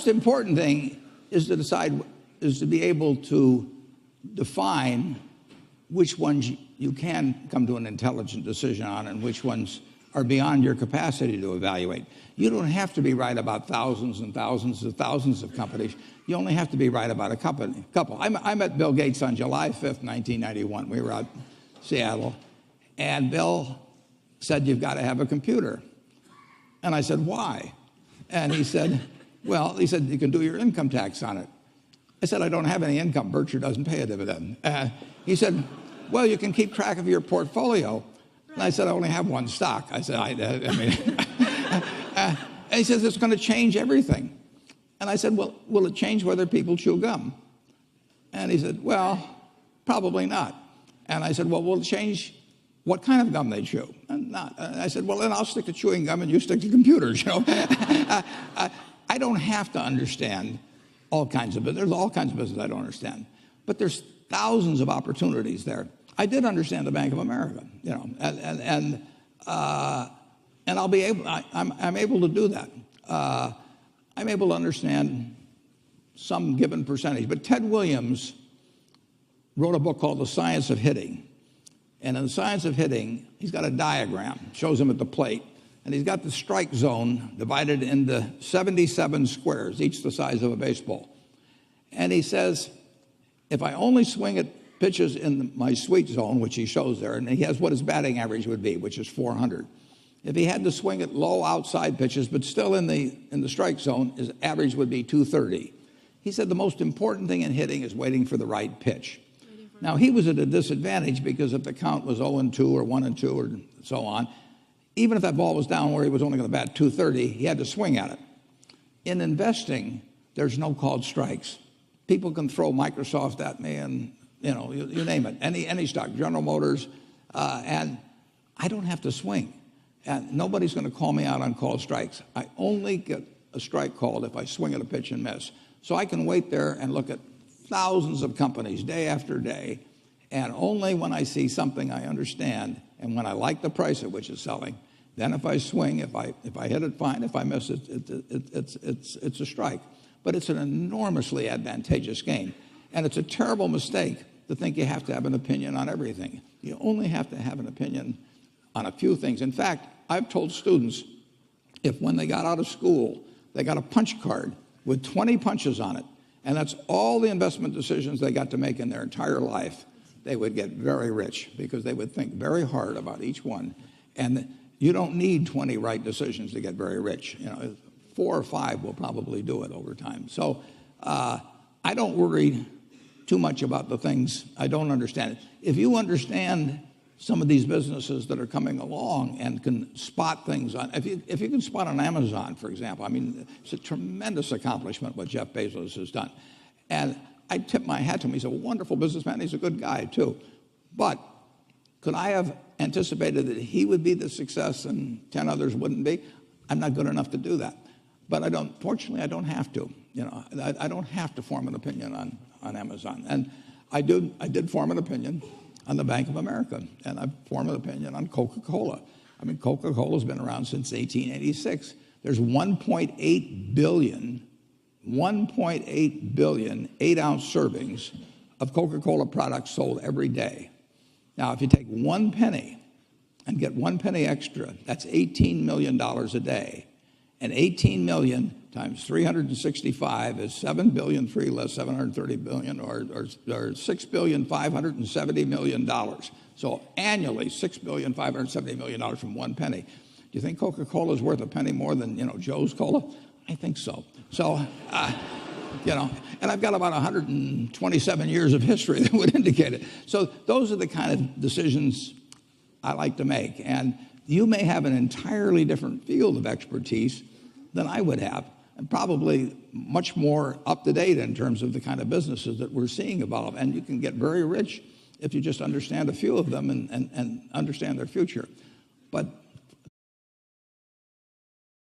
most important thing is to be able to define which ones you can come to an intelligent decision on and which ones are beyond your capacity to evaluate. You don't have to be right about thousands and thousands and thousands of companies. You only have to be right about a couple. I met Bill Gates on July 5th, 1991. We were out in Seattle, and Bill said, "You've got to have a computer." And I said, "Why?" And he said, "You can do your income tax on it." I said, "I don't have any income. Berkshire doesn't pay a dividend." He said, "Well, you can keep track of your portfolio." And I said, "I only have one stock." I said, and he says, "It's going to change everything." And I said, "Well, will it change whether people chew gum?" And he said, "Well, probably not." And I said, "Well, will it change what kind of gum they chew?" And not. And I said, "Well, then I'll stick to chewing gum and you stick to computers." I don't have to understand all kinds of business. There's all kinds of business I don't understand. But there's thousands of opportunities there. I did understand the Bank of America, and I'll be able. I'm able to do that. I'm able to understand some given percentage. But Ted Williams wrote a book called The Science of Hitting, and in The Science of Hitting, he's got a diagram, shows him at the plate, and he's got the strike zone divided into 77 squares, each the size of a baseball. And he says, if I only swing at pitches in my sweet zone, which he shows there, and he has what his batting average would be, which is 400. If he had to swing at low outside pitches, but still in the strike zone, his average would be 230. He said the most important thing in hitting is waiting for the right pitch. Now, he was at a disadvantage because if the count was 0-2 or 1-2 or so on, even if that ball was down where he was only going to bat 230, he had to swing at it. In investing, there's no called strikes. People can throw Microsoft at me and, you name it, any stock, General Motors, and I don't have to swing. And nobody's going to call me out on called strikes. I only get a strike called if I swing at a pitch and miss. So I can wait there and look at thousands of companies day after day, and only when I see something I understand and when I like the price at which it's selling, then if I swing, if I hit it, fine. If I miss it, it's a strike. But it's an enormously advantageous game. And it's a terrible mistake to think you have to have an opinion on everything. You only have to have an opinion on a few things. In fact, I've told students, if when they got out of school, they got a punch card with 20 punches on it, and that's all the investment decisions they got to make in their entire life, they would get very rich because they would think very hard about each one. And you don't need 20 right decisions to get very rich. 4 or 5 will probably do it over time. So I don't worry too much about the things I don't understand. If you understand some of these businesses that are coming along and can spot things on, if you can spot on Amazon, for example, it's a tremendous accomplishment what Jeff Bezos has done. And I tip my hat to him. He's a wonderful businessman. He's a good guy, too. But could I have anticipated that he would be the success and 10 others wouldn't be? I'm not good enough to do that. But fortunately, I don't have to. I don't have to form an opinion on Amazon. And I did form an opinion on the Bank of America, and I formed an opinion on Coca-Cola. Coca-Cola's been around since 1886. There's 1.8 billion 8-ounce servings of Coca-Cola products sold every day. Now, if you take 1 penny and get 1 penny extra, that's $18 million a day. And 18 million times 365 is 7 billion, 3 less 730 billion, or $6,570,000,000. So annually, $6,570,000,000 from 1 penny. Do you think Coca-Cola is worth a penny more than Joe's Cola? I think so. So, and I've got about 127 years of history that would indicate it. So those are the kind of decisions I like to make. And you may have an entirely different field of expertise than I would have, and probably much more up to date in terms of the kind of businesses that we're seeing evolve. And you can get very rich if you just understand a few of them and understand their future. But